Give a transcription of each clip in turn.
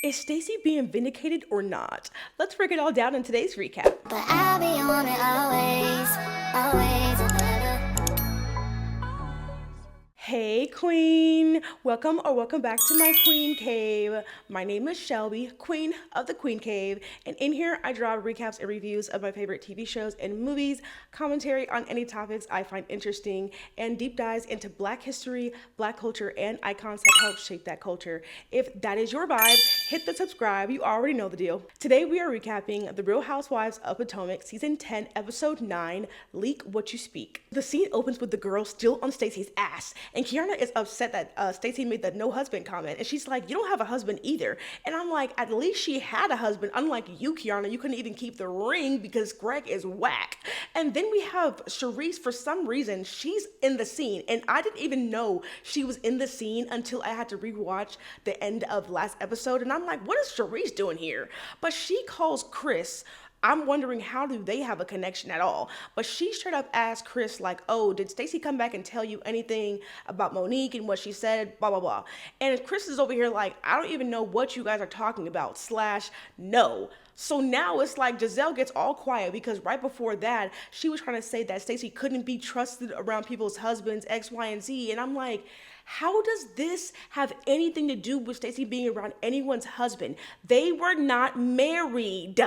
Is Stacey being vindicated or not? Let's break it all down in today's recap. But I'll be on it always, always and ever. Hey Queen, welcome back to my Queen Cave. My name is Shelby, Queen of the Queen Cave, and in here I draw recaps and reviews of my favorite TV shows and movies, commentary on any topics I find interesting, and deep dives into Black history, Black culture, and icons that help shape that culture. If that is your vibe, hit the subscribe, you already know the deal. Today we are recapping The Real Housewives of Potomac, Season 10, Episode 9, Leak What You Speak. The scene opens with the girl still on Stacey's ass, and Kiearna is upset that Stacey made the no husband comment. And she's like, you don't have a husband either. And I'm like, at least she had a husband. Unlike you, Kiearna, you couldn't even keep the ring because Greg is whack. And then we have Charisse. For some reason, she's in the scene. And I didn't even know she was in the scene until I had to rewatch the end of last episode. And I'm like, what is Charisse doing here? But she calls Chris. I'm wondering, how do they have a connection at all? But she straight up asked Chris, like, oh, did Stacey come back and tell you anything about Monique and what she said, blah, blah, blah. And Chris is over here like, I don't even know what you guys are talking about, / no. So now it's like Giselle gets all quiet because right before that, she was trying to say that Stacey couldn't be trusted around people's husbands, X, Y, and Z. And I'm like, how does this have anything to do with Stacey being around anyone's husband? They were not married.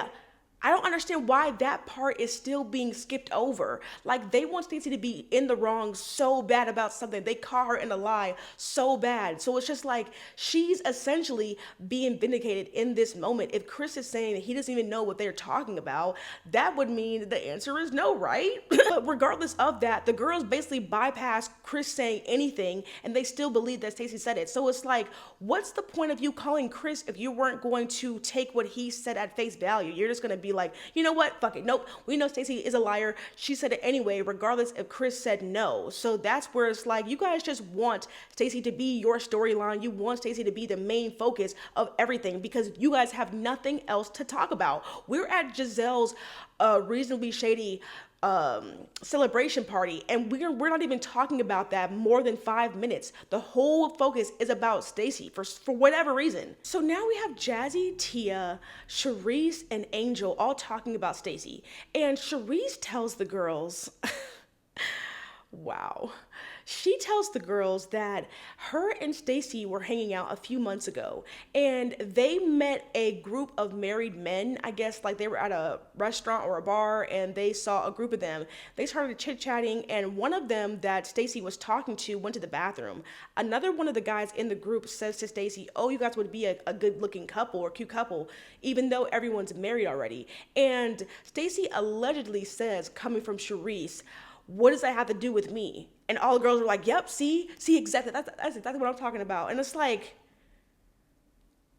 I don't understand why that part is still being skipped over. Like, they want Stacey to be in the wrong so bad about something. They caught her in a lie so bad. So it's just like, she's essentially being vindicated in this moment. If Chris is saying that he doesn't even know what they're talking about, that would mean that the answer is no, right? But regardless of that, the girls basically bypass Chris saying anything and they still believe that Stacey said it. So it's like, what's the point of you calling Chris if you weren't going to take what he said at face value? You're just going to be like, you know what, fuck it, nope, we know Stacey is a liar, she said it anyway, regardless if Chris said no. So that's where it's like, you guys just want Stacey to be your storyline, you want Stacey to be the main focus of everything because you guys have nothing else to talk about. We're at Giselle's reasonably shady celebration party, and we're not even talking about that more than 5 minutes. The whole focus is about Stacey for whatever reason. So now we have Jazzy, Tia, Charisse, and Angel all talking about Stacey, and Charisse tells the girls wow. She tells the girls that her and Stacey were hanging out a few months ago and they met a group of married men. I guess like they were at a restaurant or a bar and they saw a group of them. They started chit-chatting and one of them that Stacey was talking to went to the bathroom. Another one of the guys in the group says to Stacey, oh, you guys would be a good looking couple or cute couple, even though everyone's married already. And Stacey allegedly says, coming from Charisse, what does that have to do with me? And all the girls were like, yep, see exactly, that's exactly what I'm talking about. And it's like,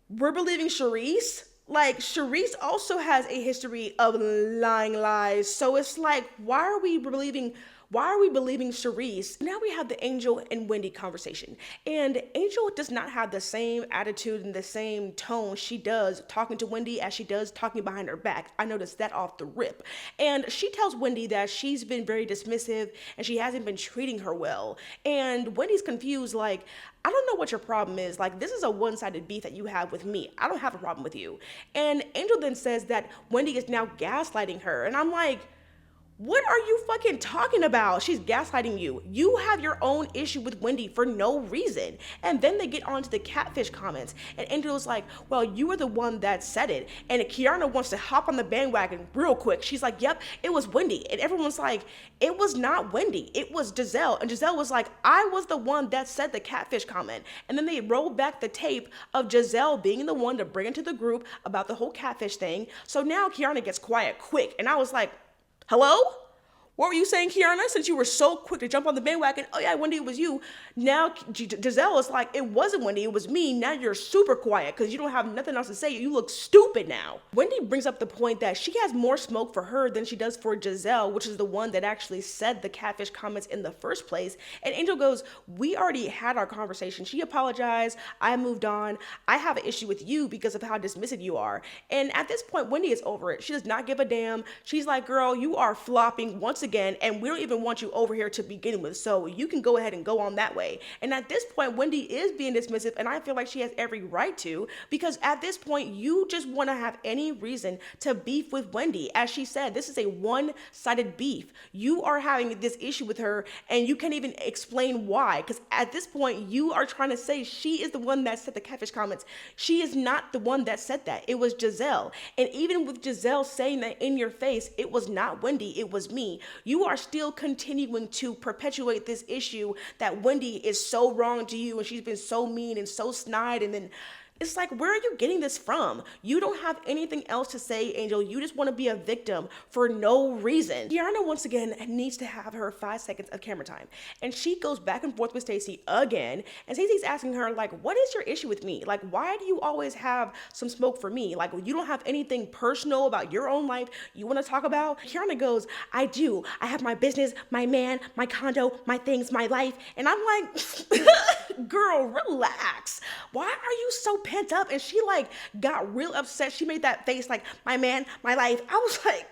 we're believing Charisse? Like, Charisse also has a history of lying lies. So it's like, why are we believing Charisse? Now we have the Angel and Wendy conversation. And Angel does not have the same attitude and the same tone she does talking to Wendy as she does talking behind her back. I noticed that off the rip. And she tells Wendy that she's been very dismissive and she hasn't been treating her well. And Wendy's confused, like, I don't know what your problem is. Like, this is a one-sided beef that you have with me. I don't have a problem with you. And Angel then says that Wendy is now gaslighting her. And I'm like, what are you fucking talking about? She's gaslighting you. You have your own issue with Wendy for no reason. And then they get on to the catfish comments. And Angel's like, well, you were the one that said it. And Kiearna wants to hop on the bandwagon real quick. She's like, yep, it was Wendy. And everyone's like, it was not Wendy. It was Giselle. And Giselle was like, I was the one that said the catfish comment. And then they rolled back the tape of Giselle being the one to bring it to the group about the whole catfish thing. So now Kiearna gets quiet quick. And I was like, hello? What were you saying, Kiearna? Since you were so quick to jump on the bandwagon, oh yeah, Wendy, it was you. Now Giselle is like, it wasn't Wendy, it was me. Now you're super quiet because you don't have nothing else to say. You look stupid now. Wendy brings up the point that she has more smoke for her than she does for Giselle, which is the one that actually said the catfish comments in the first place. And Angel goes, we already had our conversation. She apologized. I moved on. I have an issue with you because of how dismissive you are. And at this point, Wendy is over it. She does not give a damn. She's like, girl, you are flopping once again. again, and we don't even want you over here to begin with, so you can go ahead and go on that way. And at this point, Wendy is being dismissive, and I feel like she has every right to, because at this point, you just want to have any reason to beef with Wendy. As she said, this is a one-sided beef. You are having this issue with her, and you can't even explain why, because at this point, you are trying to say she is the one that said the catfish comments. She is not the one that said that. It was Giselle. And even with Giselle saying that in your face, it was not Wendy, it was me. You are still continuing to perpetuate this issue that Wendy is so wrong to you and she's been so mean and so snide, and then it's like, where are you getting this from? You don't have anything else to say, Angel. You just want to be a victim for no reason. Kiearna, once again, needs to have her 5 seconds of camera time. And she goes back and forth with Stacey again. And Stacey's asking her, like, what is your issue with me? Like, why do you always have some smoke for me? Like, you don't have anything personal about your own life you want to talk about? Kiearna goes, I do. I have my business, my man, my condo, my things, my life. And I'm like, girl, relax. Why are you so pent up? And she like got real upset. She made that face like, my man, my life. I was like,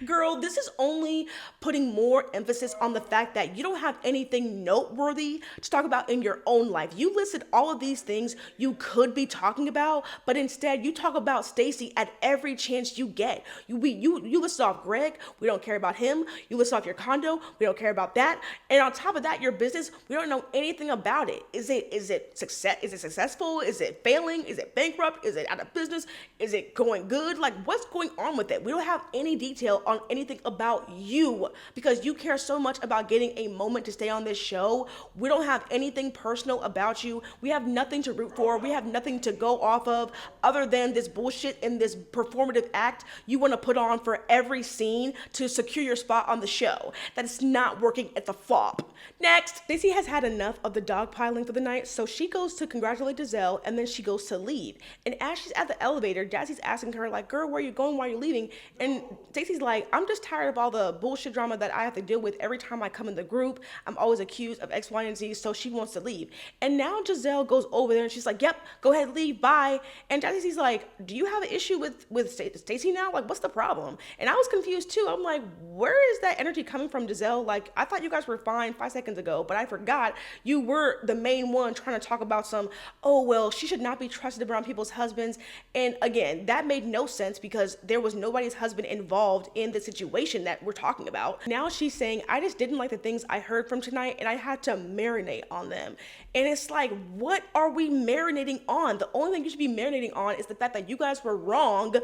girl, this is only putting more emphasis on the fact that you don't have anything noteworthy to talk about in your own life. You listed all of these things you could be talking about, but instead you talk about Stacey at every chance you get. You list off Greg, we don't care about him. You list off your condo, we don't care about that. And on top of that, your business, we don't know anything about it. Is it success? Is it successful? Is it failing? Is it bankrupt? Is it out of business? Is it going good? Like, what's going on with it? We don't have any detail on anything about you because you care so much about getting a moment to stay on this show. We don't have anything personal about you. We have nothing to root for. We have nothing to go off of other than this bullshit and this performative act you want to put on for every scene to secure your spot on the show. That is not working. It's a flop. Next, Stacey has had enough of the dogpiling for the night, so she goes to congratulate Giselle and then she goes to leave. And as she's at the elevator, Jassie's asking her, like, girl, where are you going? Why are you leaving? And Stacey's like, I'm just tired of all the bullshit drama that I have to deal with every time I come in the group. I'm always accused of X, Y, and Z, so she wants to leave. And now Giselle goes over there and she's like, yep, go ahead, leave, bye. And Jassie's like, do you have an issue with Stacey now? Like, what's the problem? And I was confused too. I'm like, where is that energy coming from, Giselle? Like, I thought you guys were fine 5 seconds ago, but I forgot you were the main one trying to talk about some, oh, well, she should not be trusted around people's husbands. And again, that made no sense because there was nobody's husband involved in the situation that we're talking about. Now she's saying, I just didn't like the things I heard from tonight and I had to marinate on them. And it's like, what are we marinating on? The only thing you should be marinating on is the fact that you guys were wrong.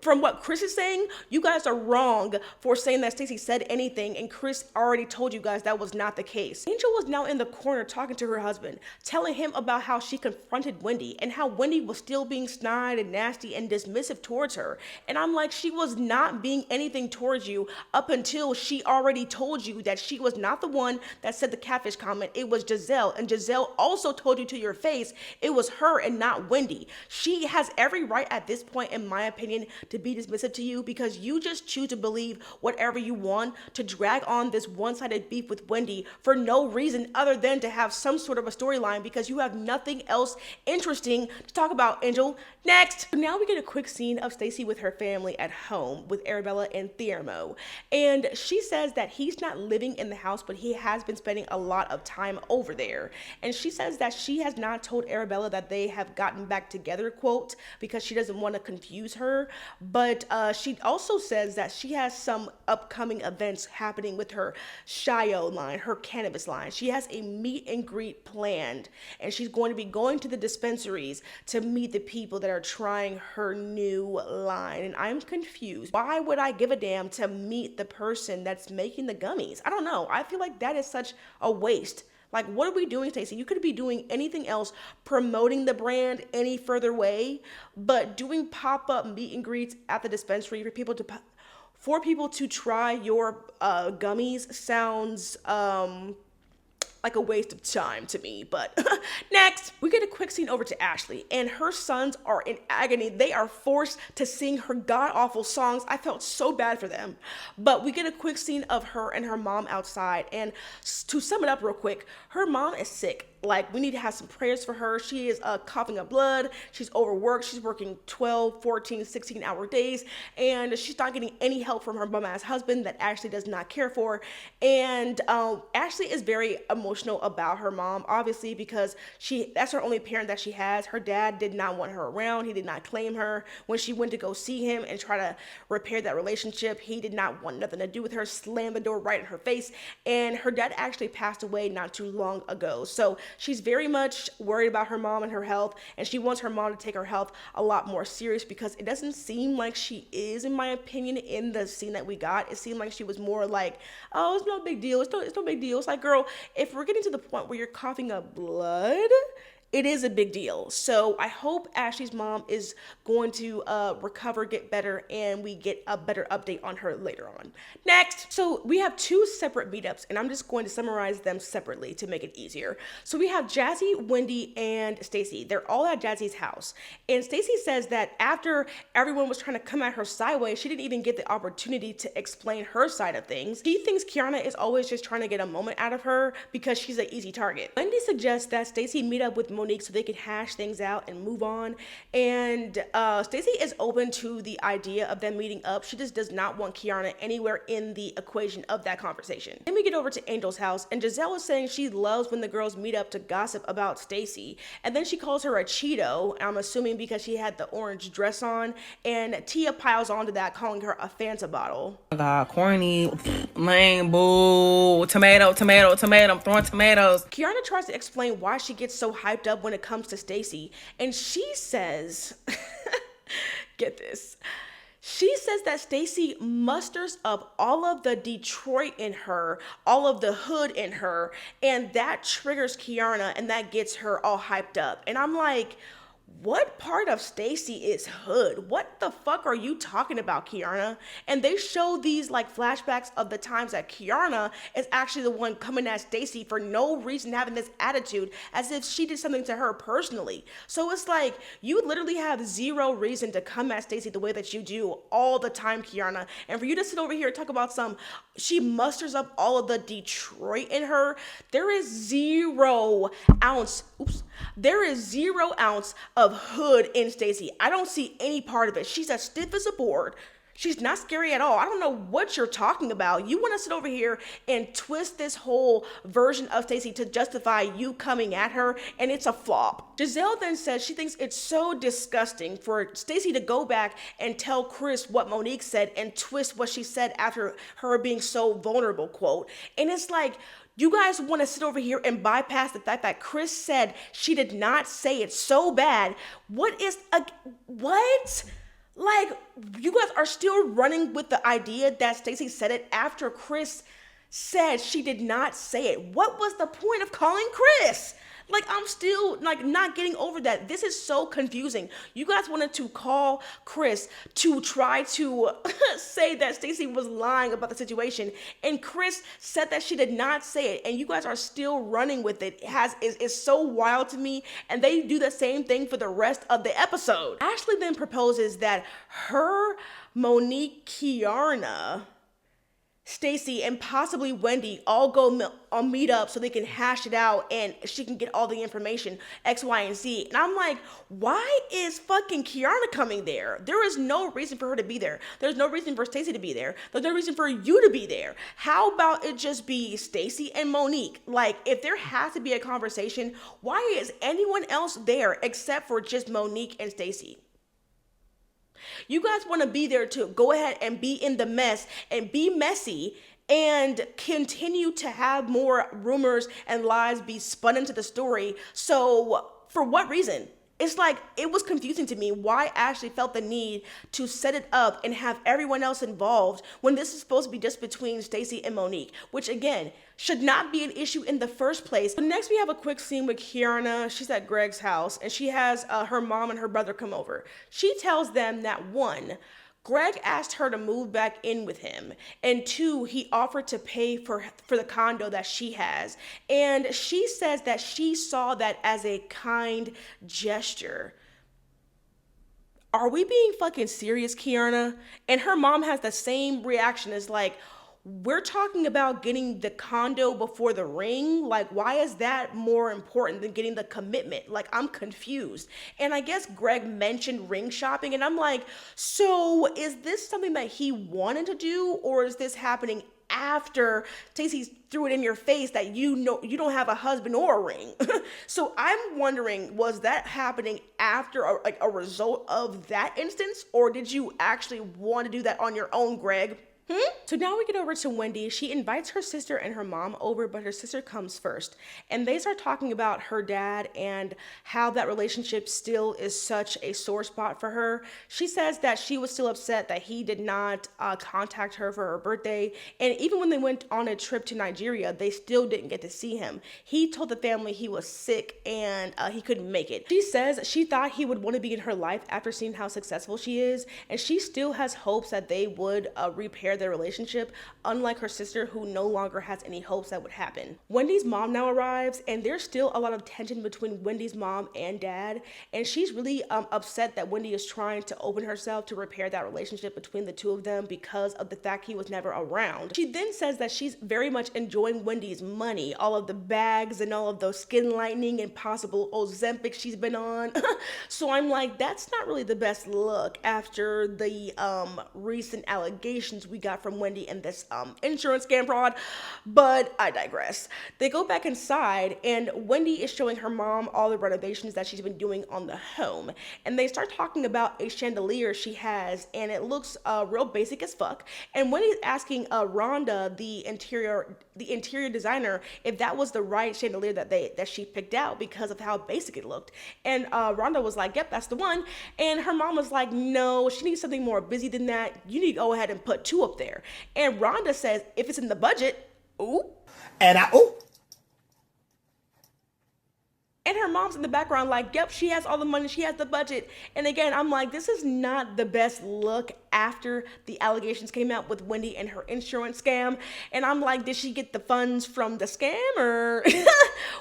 From what Chris is saying, you guys are wrong for saying that Stacey said anything, and Chris already told you guys that was not the case. Angel was now in the corner talking to her husband, telling him about how she confronted Wendy and how Wendy was still being snide and nasty and dismissive towards her. And I'm like, she was not being anything towards you up until she already told you that she was not the one that said the catfish comment. It was Giselle, and Giselle also told you to your face it was her and not Wendy. She has every right at this point, in my opinion, to be dismissive to you because you just choose to believe whatever you want to drag on this one-sided beef with Wendy for no reason other than to have some sort of a storyline because you have nothing else interesting to talk about, Angel. Next. Now we get a quick scene of Stacey with her family at home with Arabella and Thiermo. And she says that he's not living in the house, but he has been spending a lot of time over there. And she says that she has not told Arabella that they have gotten back together, quote, because she doesn't want to confuse her. But she also says that she has some upcoming events happening with her Shio line, her cannabis line. She has a meet and greet planned, and she's going to be going to the dispensaries to meet the people that are trying her new line. And I'm confused. Why would I give a damn to meet the person that's making the gummies? I don't know. I feel like that is such a waste. Like, what are we doing, Stacey? You could be doing anything else, promoting the brand any further way, but doing pop-up meet and greets at the dispensary for people to try your gummies sounds like a waste of time to me. But next, we get a quick scene over to Ashley, and her sons are in agony. They are forced to sing her god-awful songs. I felt so bad for them. But we get a quick scene of her and her mom outside, and to sum it up real quick, her mom is sick. Like, we need to have some prayers for her. She is coughing up blood. She's overworked. She's working 12, 14, 16-hour days, and she's not getting any help from her bum-ass husband that Ashley does not care for. And Ashley is very emotional about her mom, obviously, because that's her only parent that she has. Her dad did not want her around. He did not claim her. When she went to go see him and try to repair that relationship, he did not want nothing to do with her, slammed the door right in her face. And her dad actually passed away not too long ago. So she's very much worried about her mom and her health, and she wants her mom to take her health a lot more serious, because it doesn't seem like she is, in my opinion, in the scene that we got. It seemed like she was more like, oh, it's no big deal. It's no big deal. It's like, girl, if we're getting to the point where you're coughing up blood, it is a big deal. So I hope Ashley's mom is going to recover, get better, and we get a better update on her later on. Next, so we have two separate meetups, and I'm just going to summarize them separately to make it easier. So we have Jazzy, Wendy, and Stacey. They're all at Jazzy's house. And Stacey says that after everyone was trying to come at her sideways, she didn't even get the opportunity to explain her side of things. She thinks Kiearna is always just trying to get a moment out of her because she's an easy target. Wendy suggests that Stacey meet up with Monique so they could hash things out and move on. And Stacey is open to the idea of them meeting up. She just does not want Kiearna anywhere in the equation of that conversation. Then we get over to Angel's house, and Giselle is saying she loves when the girls meet up to gossip about Stacey. And then she calls her a Cheeto, I'm assuming because she had the orange dress on. And Tia piles onto that, calling her a Fanta bottle. Oh God, corny, lame, boo, tomato, I'm throwing tomatoes. Kiearna tries to explain why she gets so hyped up when it comes to Stacey, and she says, get this, she says that Stacey musters up all of the Detroit in her, all of the hood in her, and that triggers Kiearna, and that gets her all hyped up. And I'm like, what part of Stacey is hood? What the fuck are you talking about, Kiearna? And they show these like flashbacks of the times that Kiearna is actually the one coming at Stacey for no reason, having this attitude as if she did something to her personally. So it's like, you literally have zero reason to come at Stacey the way that you do all the time, Kiearna. And for you to sit over here and talk about she musters up all of the Detroit in her, there is 0 ounce of hood in Stacey. I don't see any part of it. She's as stiff as a board. She's not scary at all. I don't know what you're talking about. You want to sit over here and twist this whole version of Stacey to justify you coming at her, and it's a flop. Giselle then says she thinks it's so disgusting for Stacey to go back and tell Chris what Monique said and twist what she said after her being so vulnerable, quote. And it's like, you guys want to sit over here and bypass the fact that Chris said she did not say it so bad. What? Like, you guys are still running with the idea that Stacey said it after Chris said she did not say it. What was the point of calling Chris? Like, I'm still like not getting over that. This is so confusing. You guys wanted to call Chris to try to say that Stacey was lying about the situation, and Chris said that she did not say it, and you guys are still running with it. It's so wild to me, and they do the same thing for the rest of the episode. Ashley then proposes that her, Monique, Kiearna, Stacey, and possibly Wendy all go meet up so they can hash it out and she can get all the information, X, Y, and Z. And I'm like, why is fucking Kiearna coming there? There is no reason for her to be there. There's no reason for Stacey to be there. There's no reason for you to be there. How about it just be Stacey and Monique? Like, if there has to be a conversation, why is anyone else there except for just Monique and Stacey? You guys want to be there to go ahead and be in the mess and be messy and continue to have more rumors and lies be spun into the story. So for what reason? It's like, it was confusing to me why Ashley felt the need to set it up and have everyone else involved when this is supposed to be just between Stacey and Monique, which again, should not be an issue in the first place. So next we have a quick scene with Kiearna. She's at Greg's house and she has her mom and her brother come over. She tells them that 1, Greg asked her to move back in with him, and 2, he offered to pay for the condo that she has, and she says that she saw that as a kind gesture. Are we being fucking serious, Kiearna? And her mom has the same reaction as like, we're talking about getting the condo before the ring. Like, why is that more important than getting the commitment? Like, I'm confused. And I guess Greg mentioned ring shopping, and I'm like, so is this something that he wanted to do, or is this happening after Stacey threw it in your face that you know you don't have a husband or a ring? So I'm wondering, was that happening after a result of that instance, or did you actually want to do that on your own, Greg? So now we get over to Wendy. She invites her sister and her mom over, but her sister comes first. And they start talking about her dad and how that relationship still is such a sore spot for her. She says that she was still upset that he did not contact her for her birthday. And even when they went on a trip to Nigeria, they still didn't get to see him. He told the family he was sick and he couldn't make it. She says she thought he would want to be in her life after seeing how successful she is. And she still has hopes that they would repair their relationship, unlike her sister, who no longer has any hopes that would happen. Wendy's mom now arrives, and there's still a lot of tension between Wendy's mom and dad, and she's really upset that Wendy is trying to open herself to repair that relationship between the two of them because of the fact he was never around. She then says that she's very much enjoying Wendy's money, all of the bags and all of those skin lightening and possible Ozempic she's been on. So I'm like, that's not really the best look after the recent allegations we got from Wendy and this insurance scam fraud, but I digress. They go back inside, and Wendy is showing her mom all the renovations that she's been doing on the home, and they start talking about a chandelier she has, and it looks real basic as fuck. And Wendy's asking Rhonda, the interior designer, if that was the right chandelier that she picked out because of how basic it looked. And Rhonda was like, "Yep, that's the one." And her mom was like, "No, she needs something more busy than that. You need to go ahead and put two up there." And Rhonda says, "If it's in the budget," ooh. And her mom's in the background like, "Yep, she has all the money, she has the budget." And again, I'm like, this is not the best look after the allegations came out with Wendy and her insurance scam. And I'm like, did she get the funds from the scam, or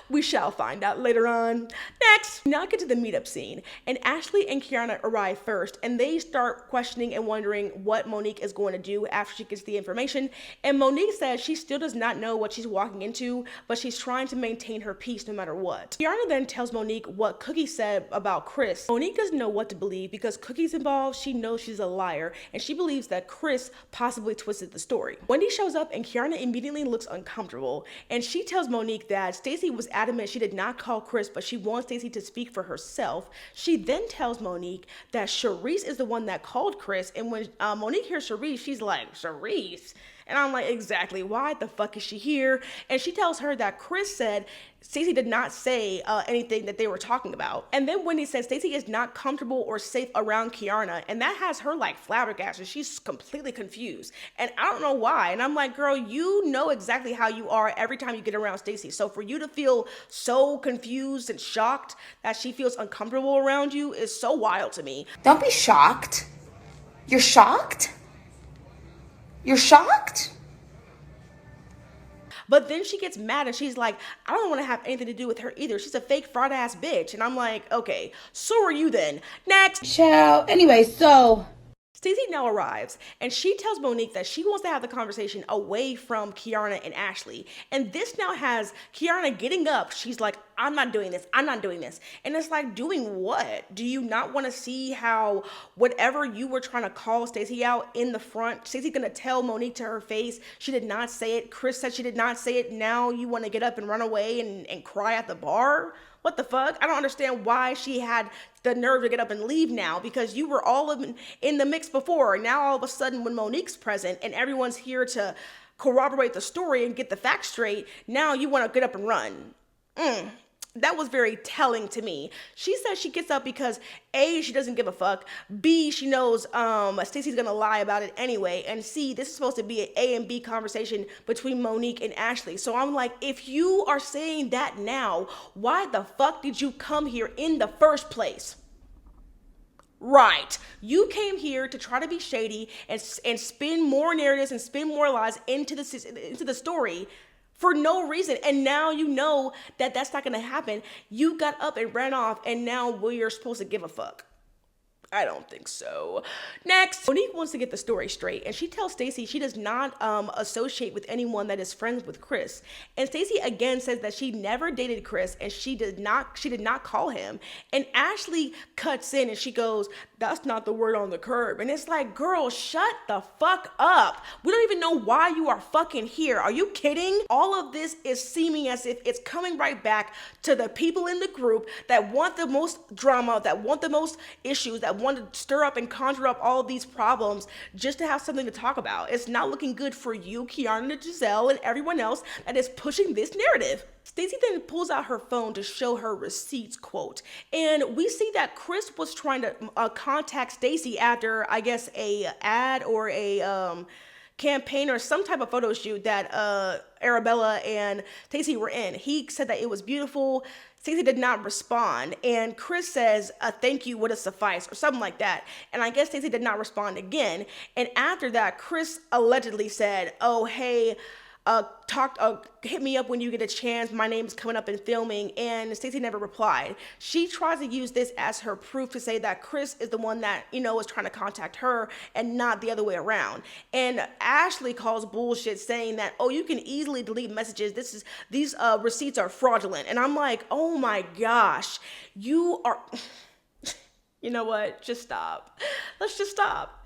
we shall find out later on. Next, now get to the meetup scene, and Ashley and Kiearna arrive first, and they start questioning and wondering what Monique is going to do after she gets the information. And Monique says she still does not know what she's walking into, but she's trying to maintain her peace no matter what. Kiearna then tells Monique what Cookie said about Chris. Monique doesn't know what to believe because Cookie's involved. She knows she's a liar, and she believes that Chris possibly twisted the story. Wendy shows up, and Kiearna immediately looks uncomfortable, and she tells Monique that Stacey was adamant she did not call Chris, but she wants Stacey to speak for herself. She then tells Monique that Charisse is the one that called Chris, and when Monique hears Charisse, she's like, "Charisse?" And I'm like, exactly, why the fuck is she here? And she tells her that Chris said Stacey did not say anything that they were talking about. And then Wendy says Stacey is not comfortable or safe around Kiearna, and that has her like flabbergasted. She's completely confused, and I don't know why. And I'm like, girl, you know exactly how you are every time you get around Stacey. So for you to feel so confused and shocked that she feels uncomfortable around you is so wild to me. Don't be shocked. You're shocked? You're shocked? But then she gets mad and she's like, I don't want to have anything to do with her either. She's a fake fraud ass bitch. And I'm like, okay, so are you then. Next. Child. Anyway, so Stacey now arrives, and she tells Monique that she wants to have the conversation away from Kiearna and Ashley. And this now has Kiearna getting up. She's like, I'm not doing this. I'm not doing this. And it's like, doing what? Do you not want to see how whatever you were trying to call Stacey out in the front, Stacey's going to tell Monique to her face she did not say it. Chris said she did not say it. Now you want to get up and run away and cry at the bar? What the fuck? I don't understand why she had the nerve to get up and leave now, because you were all in the mix before. Now all of a sudden when Monique's present and everyone's here to corroborate the story and get the facts straight, now you want to get up and run. That was very telling to me. She says she gets up because A, she doesn't give a fuck. B, she knows Stacey's gonna lie about it anyway. And C, this is supposed to be an A and B conversation between Monique and Ashley. So I'm like, if you are saying that now, why the fuck did you come here in the first place? Right. You came here to try to be shady and spin more narratives and spin more lies into the story for no reason. And now you know that that's not going to happen. You got up and ran off, and now we're supposed to give a fuck. I don't think so. Next, Monique wants to get the story straight, and she tells Stacey she does not associate with anyone that is friends with Chris. And Stacey again says that she never dated Chris, and she did not call him. And Ashley cuts in and she goes, "That's not the word on the curb." And it's like, girl, shut the fuck up. We don't even know why you are fucking here. Are you kidding? All of this is seeming as if it's coming right back to the people in the group that want the most drama, that want the most issues, that want to stir up and conjure up all of these problems just to have something to talk about. It's not looking good for you, Kiearna and Giselle, and everyone else that is pushing this narrative. Stacey then pulls out her phone to show her receipts, quote, and we see that Chris was trying to contact Stacey after, I guess, a ad or a campaign or some type of photo shoot that Arabella and Stacey were in. He said that it was beautiful. Stacey did not respond, and Chris says, "Thank you would have sufficed," or something like that. And I guess Stacey did not respond again. And after that, Chris allegedly said, "Oh, hey, hit me up when you get a chance. My name's coming up in filming." And Stacey never replied. She tries to use this as her proof to say that Chris is the one that, was trying to contact her and not the other way around. And Ashley calls bullshit saying that, "Oh, you can easily delete messages. These receipts are fraudulent." And I'm like, oh my gosh, you are... You know what? Just stop. Let's just stop.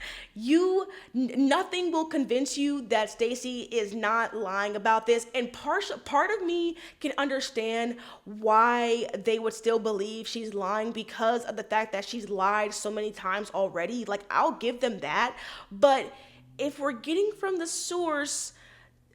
Nothing will convince you that Stacey is not lying about this. And part of me can understand why they would still believe she's lying because of the fact that she's lied so many times already. Like, I'll give them that. But if we're getting from the source,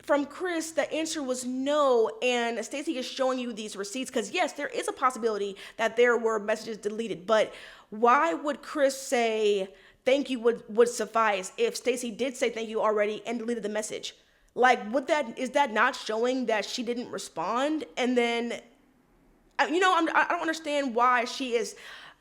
from Chris, the answer was no, and Stacey is showing you these receipts because yes, there is a possibility that there were messages deleted, but why would Chris say thank you would suffice if Stacey did say thank you already and deleted the message? Like, is that not showing that she didn't respond? And then, I don't understand why she is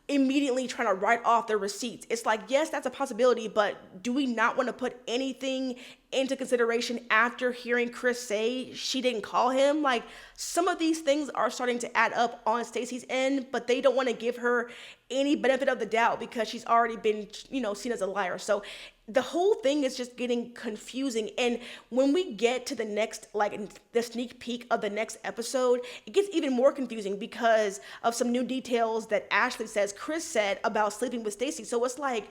immediately trying to write off the receipts. It's like, yes, that's a possibility, but do we not want to put anything into consideration after hearing Chris say she didn't call him? Like, some of these things are starting to add up on Stacey's end, but they don't want to give her any benefit of the doubt because she's already been, seen as a liar. So the whole thing is just getting confusing. And when we get to the next, the sneak peek of the next episode, it gets even more confusing because of some new details that Ashley says Chris said about sleeping with Stacey. So it's like,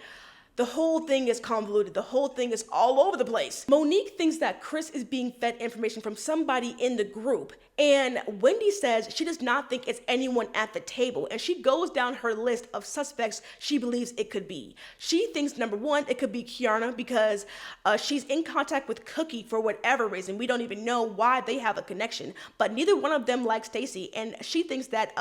the whole thing is convoluted. The whole thing is all over the place. Monique thinks that Chris is being fed information from somebody in the group. And Wendy says she does not think it's anyone at the table. And she goes down her list of suspects she believes it could be. She thinks, number one, it could be Kiearna because she's in contact with Cookie for whatever reason. We don't even know why they have a connection. But neither one of them likes Stacey. And she thinks that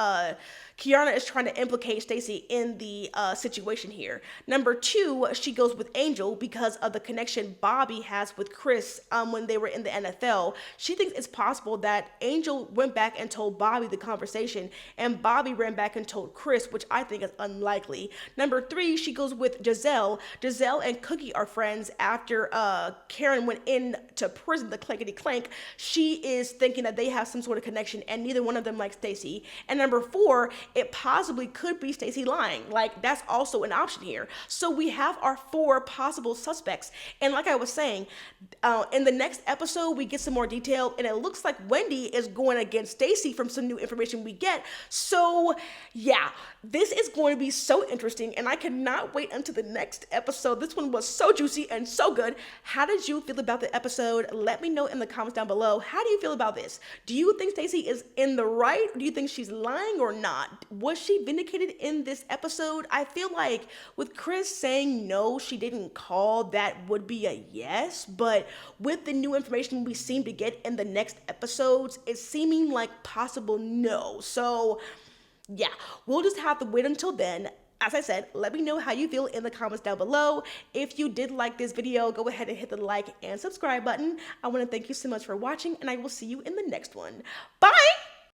Kiearna is trying to implicate Stacey in the situation here. Number two, she goes with Angel because of the connection Bobby has with Chris when they were in the NFL. She thinks it's possible that Angel went back and told Bobby the conversation and Bobby ran back and told Chris, which I think is unlikely. Number three, she goes with Giselle. Giselle and Cookie are friends after Karen went into prison, the clankety clank. She is thinking that they have some sort of connection and neither one of them likes Stacey. And number four, it possibly could be Stacey lying. Like, that's also an option here. So we have our four possible suspects. And like I was saying, in the next episode, we get some more detail and it looks like Wendy is going against Stacey from some new information we get. So yeah, this is going to be so interesting and I cannot wait until the next episode. This one was so juicy and so good. How did you feel about the episode? Let me know in the comments down below. How do you feel about this? Do you think Stacey is in the right? Do you think she's lying or not? Was she vindicated in this episode? I feel like with Chris saying no, she didn't call, that would be a yes, but with the new information we seem to get in the next episodes, it's seeming like possible no. So yeah, we'll just have to wait until then. As I said, let me know how you feel in the comments down below. If you did like this video, go ahead and hit the like and subscribe button. I want to thank you so much for watching and I will see you in the next one. Bye!